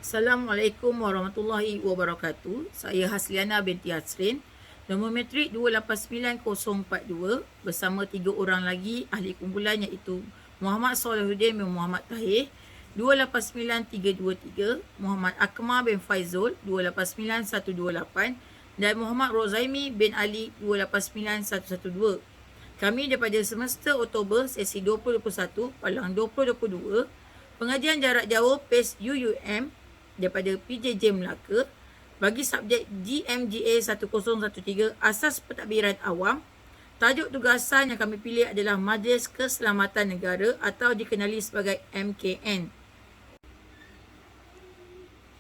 Assalamualaikum warahmatullahi wabarakatuh. Saya Hasliana binti Hasrin. Nombor metrik 289042 bersama 3 orang lagi ahli kumpulan iaitu Muhammad Solahuddin bin Muhammad Tahir 289323, Muhammad Akmal bin Faizul 289128 dan Muhammad Rozaimi bin Ali 289112. Kami daripada semester Oktober sesi 2021 Palang 2022, pengajian jarak jauh PACE UUM daripada PJJ Melaka bagi subjek GMGA 1013 Asas Pentadbiran Awam. Tajuk tugasan yang kami pilih adalah Majlis Keselamatan Negara atau dikenali sebagai MKN.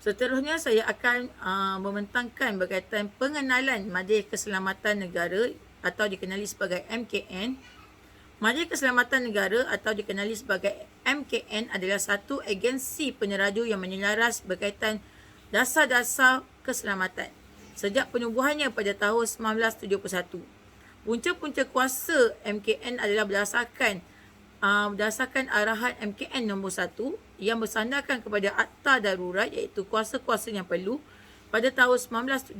Seterusnya saya akan membentangkan berkaitan pengenalan Majlis Keselamatan Negara atau dikenali sebagai MKN. Majlis Keselamatan Negara atau dikenali sebagai MKN adalah satu agensi peneraju yang menyelaras berkaitan dasar-dasar keselamatan sejak penubuhannya pada tahun 1971. Punca-punca kuasa MKN adalah berdasarkan arahan MKN nombor 1 yang bersandarkan kepada Akta Darurat iaitu kuasa-kuasa yang perlu pada tahun 1979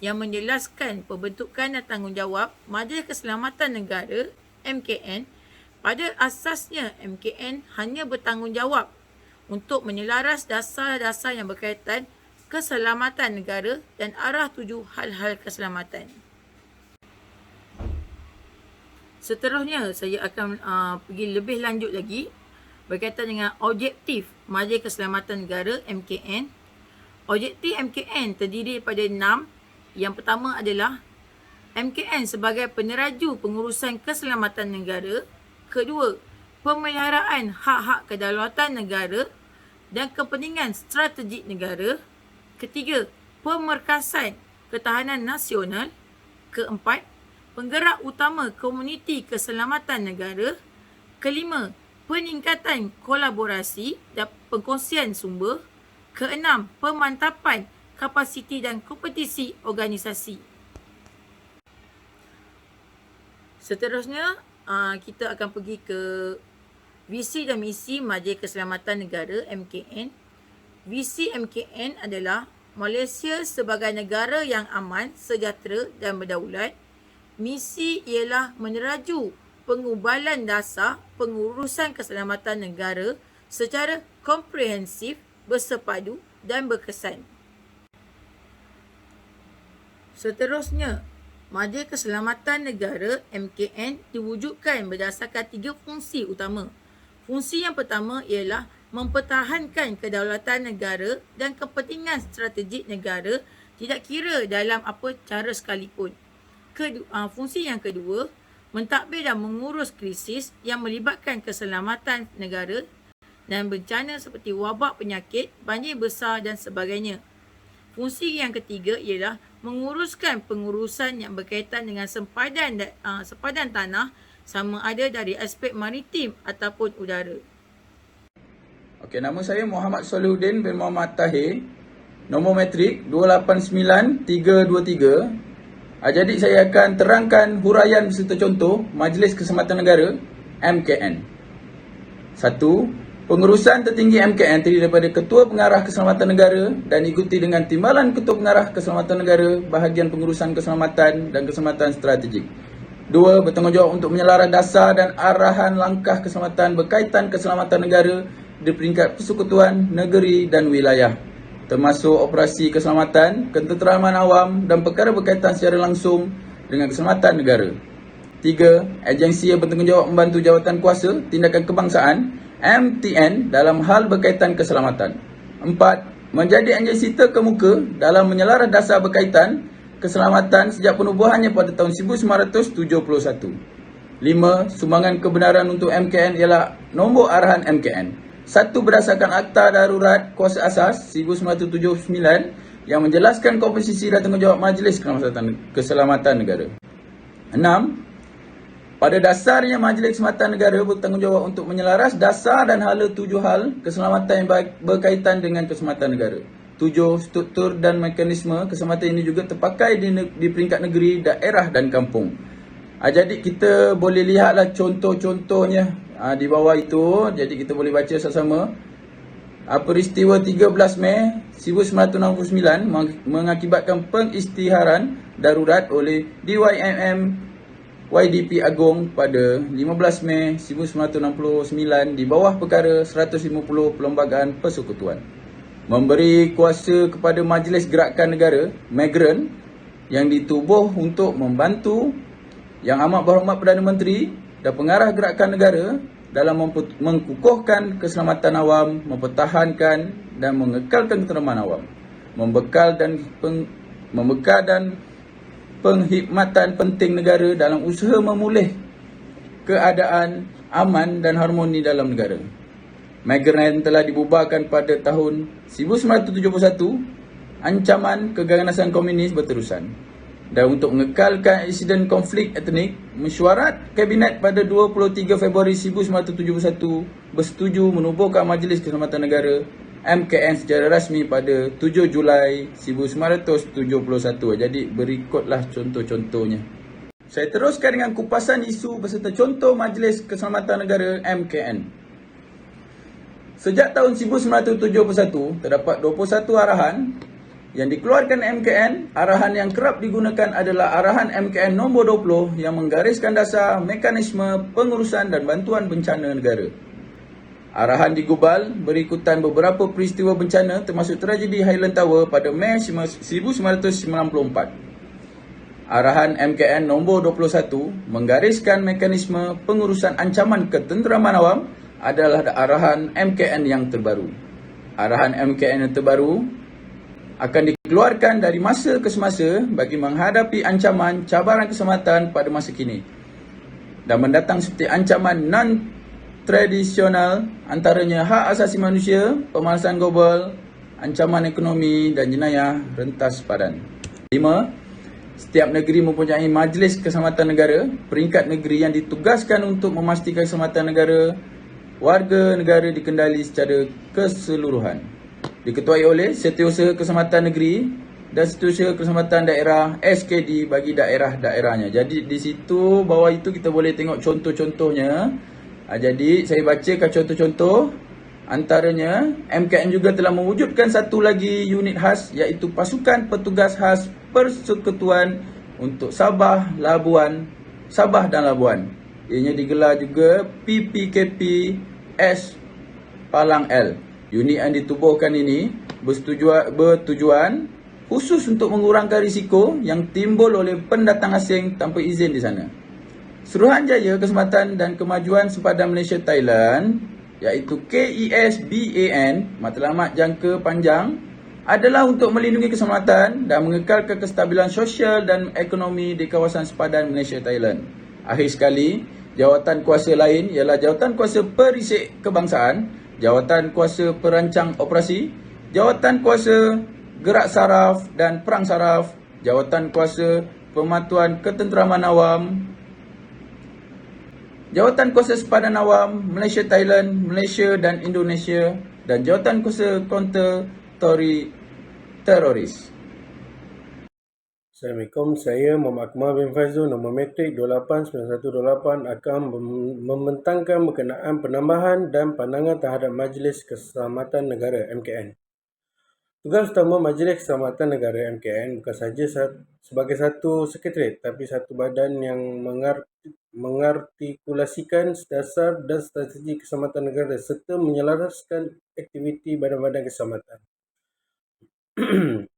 yang menjelaskan pembentukan dan tanggungjawab Majlis Keselamatan Negara MKN. Pada asasnya MKN hanya bertanggungjawab untuk menyelaras dasar-dasar yang berkaitan keselamatan negara dan arah tuju hal-hal keselamatan. Seterusnya saya akan pergi lebih lanjut lagi berkaitan dengan objektif Majlis Keselamatan Negara MKN. Objektif MKN terdiri daripada 6. Yang pertama adalah MKN sebagai peneraju pengurusan keselamatan negara. Kedua, pemeliharaan hak-hak kedaulatan negara dan kepentingan strategik negara. Ketiga, pemerkasan ketahanan nasional. Keempat, penggerak utama komuniti keselamatan negara. Kelima, peningkatan kolaborasi dan pengkongsian sumber. Keenam, pemantapan kapasiti dan kompetisi organisasi. Seterusnya, kita akan pergi ke visi dan misi Majlis Keselamatan Negara MKN. Visi MKN adalah Malaysia sebagai negara yang aman, sejahtera dan berdaulat. Misi ialah meneraju pengubalan dasar pengurusan keselamatan negara secara komprehensif, bersepadu dan berkesan. Seterusnya, Majlis Keselamatan Negara MKN diwujudkan berdasarkan 3 fungsi utama. Fungsi yang pertama ialah mempertahankan kedaulatan negara dan kepentingan strategik negara tidak kira dalam apa cara sekalipun. Fungsi yang kedua, mentadbir dan mengurus krisis yang melibatkan keselamatan negara dan bencana seperti wabak penyakit, banjir besar dan sebagainya. Fungsi yang ketiga ialah menguruskan pengurusan yang berkaitan dengan sempadan tanah sama ada dari aspek maritim ataupun udara. Okey, nama saya Muhammad Solahuddin bin Muhammad Tahir. Nombor metrik 289323. Jadi saya akan terangkan huraian beserta contoh Majlis Keselamatan Negara MKN. 1. Pengurusan tertinggi MKN terdiri daripada Ketua Pengarah Keselamatan Negara dan diikuti dengan Timbalan Ketua Pengarah Keselamatan Negara, bahagian pengurusan keselamatan dan keselamatan strategik. 2. Bertanggungjawab untuk menyelaras dasar dan arahan langkah keselamatan berkaitan keselamatan negara di peringkat persekutuan, negeri dan wilayah, termasuk operasi keselamatan, ketenteraman awam dan perkara berkaitan secara langsung dengan keselamatan negara. 3. Agensi yang bertanggungjawab membantu jawatan kuasa tindakan kebangsaan MTN dalam hal berkaitan keselamatan. 4. Menjadi agensi terkemuka dalam menyelaras dasar berkaitan keselamatan sejak penubuhannya pada tahun 1971. 5. Sumbangan kebenaran untuk MKN ialah nombor arahan MKN. 1. Berdasarkan Akta Darurat Kuasa Asas 1979 yang menjelaskan komposisi dan tanggungjawab Majlis Keselamatan Negara. 6. Pada dasarnya Majlis Keselamatan Negara bertanggungjawab untuk menyelaras dasar dan hala 7 hal keselamatan yang berkaitan dengan keselamatan negara. 7. Struktur dan mekanisme keselamatan ini juga terpakai di peringkat negeri, daerah dan kampung. Jadi kita boleh lihatlah contoh-contohnya di bawah itu. Jadi kita boleh baca sama-sama. peristiwa 13 Mei 1969 mengakibatkan pengisytiharan darurat oleh DYMM YDP Agong pada 15 Mei 1969 di bawah perkara 150 Perlembagaan Persekutuan. Memberi kuasa kepada Majlis Gerakan Negara Migran yang ditubuh untuk membantu Yang Amat Berhormat Perdana Menteri dan pengarah gerakan negara dalam mengukuhkan keselamatan awam, mempertahankan dan mengekalkan ketenteraman awam, membekal dan penghikmatan penting negara dalam usaha memulih keadaan aman dan harmoni dalam negara. Migran telah dibubarkan pada tahun 1971, ancaman keganasan komunis berterusan. Dan untuk mengekalkan insiden konflik etnik, mesyuarat Kabinet pada 23 Februari 1971 bersetuju menubuhkan Majlis Keselamatan Negara MKN secara rasmi pada 7 Julai 1971. Jadi berikutlah contoh-contohnya. Saya teruskan dengan kupasan isu beserta contoh Majlis Keselamatan Negara MKN. Sejak tahun 1971, terdapat 21 arahan yang dikeluarkan MKN. Arahan yang kerap digunakan adalah arahan MKN nombor 20 yang menggariskan dasar mekanisme pengurusan dan bantuan bencana negara. Arahan digubal berikutan beberapa peristiwa bencana termasuk tragedi Highland Tower pada Mei 1994. Arahan MKN nombor 21 menggariskan mekanisme pengurusan ancaman ketenteraman awam adalah arahan MKN yang terbaru. Arahan MKN yang terbaru akan dikeluarkan dari masa ke semasa bagi menghadapi ancaman cabaran keselamatan pada masa kini dan mendatang seperti ancaman non-tradisional, antaranya hak asasi manusia, pemanasan global, ancaman ekonomi dan jenayah rentas padan. 5. Setiap negeri mempunyai Majlis Keselamatan Negara, peringkat negeri yang ditugaskan untuk memastikan keselamatan negara warga negara dikendali secara keseluruhan. Diketuai oleh Setiausaha Keselamatan Negeri dan Setiausaha Keselamatan Daerah SKD bagi daerah-daerahnya. Jadi di situ bawah itu kita boleh tengok contoh-contohnya. Jadi saya bacakan contoh-contoh. Antaranya MKN juga telah mewujudkan satu lagi unit khas iaitu Pasukan Petugas Khas Persekutuan untuk Sabah dan Labuan. Ianya digelar juga PPKP S Palang L. Unit yang ditubuhkan ini bertujuan khusus untuk mengurangkan risiko yang timbul oleh pendatang asing tanpa izin di sana. Suruhanjaya Keselamatan dan Kemajuan Sempadan Malaysia Thailand iaitu KESBAN, matlamat jangka panjang, adalah untuk melindungi keselamatan dan mengekalkan kestabilan sosial dan ekonomi di kawasan sempadan Malaysia Thailand. Akhir sekali, jawatan kuasa lain ialah Jawatan Kuasa Perisik Kebangsaan, Jawatan Kuasa Perancang Operasi, Jawatan Kuasa Gerak Saraf dan Perang Saraf, Jawatan Kuasa Pematuan Ketenteraman Awam, Jawatan Kuasa Sempadan Awam Malaysia Thailand, Malaysia dan Indonesia, dan Jawatan Kuasa Counter Teroris. Assalamualaikum, saya Muhammad Akmal bin Faizul, nombor metrik 289128 akan membentangkan berkenaan penambahan dan pandangan terhadap Majlis Keselamatan Negara MKN. Tugas utama Majlis Keselamatan Negara MKN bukan sahaja sebagai satu sekretariat, tapi satu badan yang mengartikulasikan dasar dan strategi keselamatan negara serta menyelaraskan aktiviti badan-badan keselamatan.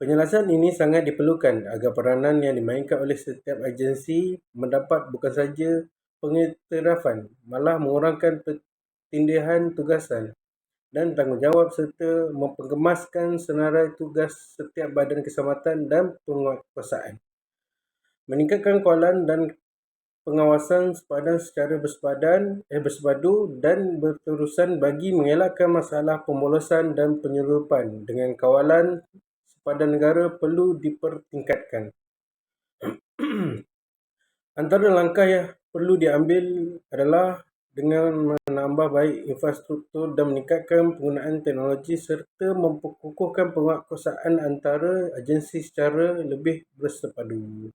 Penjelasan ini sangat diperlukan agar peranan yang dimainkan oleh setiap agensi mendapat bukan saja pengiktirafan, malah mengurangkan pertindihan tugasan dan tanggungjawab serta mengemaskan senarai tugas setiap badan keselamatan dan penguatkuasaan. Meningkatkan kawalan dan pengawasan sempadan secara bersepadu dan berterusan bagi mengelakkan masalah pembolosan dan penyeludupan dengan kawalan sempadan negara perlu dipertingkatkan. Antara langkah yang perlu diambil adalah dengan menambah baik infrastruktur dan meningkatkan penggunaan teknologi serta memperkukuhkan penguatkuasaan antara agensi secara lebih bersepadu.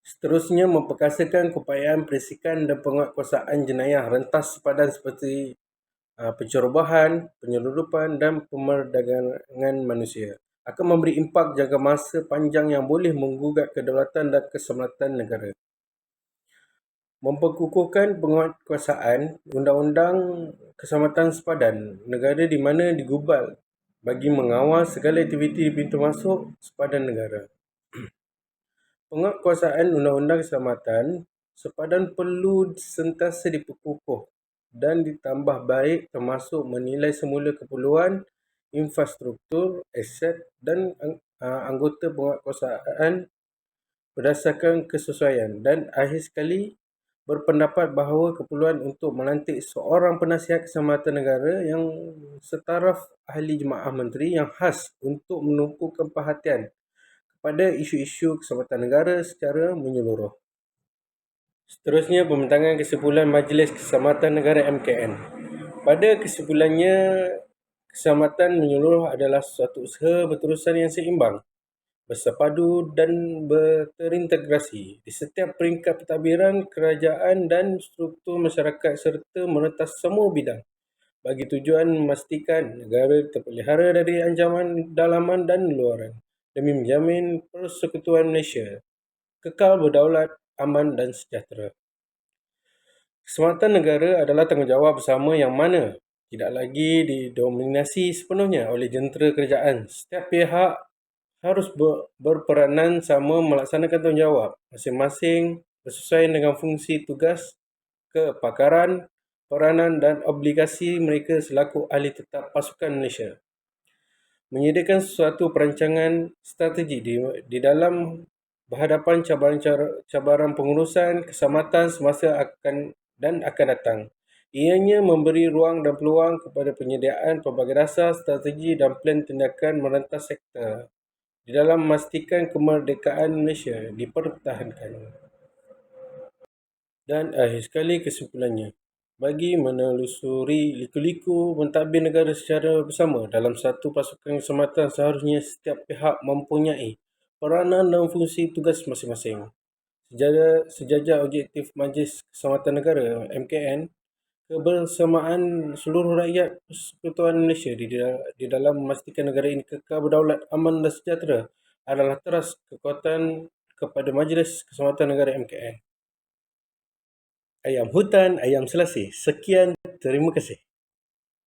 Seterusnya, memperkasakan keupayaan perisikan dan penguatkuasaan jenayah rentas sempadan seperti pencerobohan, penyeludupan dan pemerdagangan manusia. Akan memberi impak jangka masa panjang yang boleh menggugat kedaulatan dan keselamatan negara. Memperkukuhkan penguatkuasaan Undang-Undang Keselamatan Sepadan negara di mana digubal bagi mengawal segala aktiviti di pintu masuk sepadan negara. Penguatkuasaan Undang-Undang Keselamatan Sepadan perlu sentiasa diperkukuh dan ditambah baik termasuk menilai semula keperluan, infrastruktur, aset dan anggota penguatkuasaan berdasarkan kesesuaian dan akhir sekali berpendapat bahawa keperluan untuk melantik seorang penasihat keselamatan negara yang setaraf ahli jemaah menteri yang khas untuk menumpukan perhatian kepada isu-isu keselamatan negara secara menyeluruh. Seterusnya, pembentangan kesimpulan Majlis Keselamatan Negara MKN. Pada kesimpulannya, keselamatan menyeluruh adalah suatu usaha berterusan yang seimbang, bersepadu dan terintegrasi di setiap peringkat pentadbiran kerajaan dan struktur masyarakat serta merentas semua bidang bagi tujuan memastikan negara terpelihara dari ancaman dalaman dan luaran demi menjamin persekutuan Malaysia kekal berdaulat, aman dan sejahtera. Keselamatan negara adalah tanggungjawab bersama yang mana tidak lagi didominasi sepenuhnya oleh jentera kerajaan. Setiap pihak harus berperanan sama melaksanakan tanggungjawab masing-masing bersesuaian dengan fungsi tugas, kepakaran, peranan dan obligasi mereka selaku ahli tetap pasukan Malaysia. Menyediakan suatu perancangan strategi di dalam berhadapan cabaran pengurusan keselamatan semasa akan datang. Ianya memberi ruang dan peluang kepada penyediaan pelbagai dasar, strategi dan plan tindakan merentas sektor di dalam memastikan kemerdekaan Malaysia dipertahankan. Dan akhir sekali kesimpulannya, bagi menelusuri liku-liku mentadbir negara secara bersama dalam satu pasukan keselamatan seharusnya setiap pihak mempunyai peranan dan fungsi tugas masing-masing. Sejajar objektif Majlis Keselamatan Negara MKN, kebersamaan seluruh rakyat Persekutuan Malaysia di dalam memastikan negara ini kekal berdaulat, aman dan sejahtera adalah teras kekuatan kepada Majlis Keselamatan Negara MKN. Ayam hutan, ayam selasih. Sekian, terima kasih.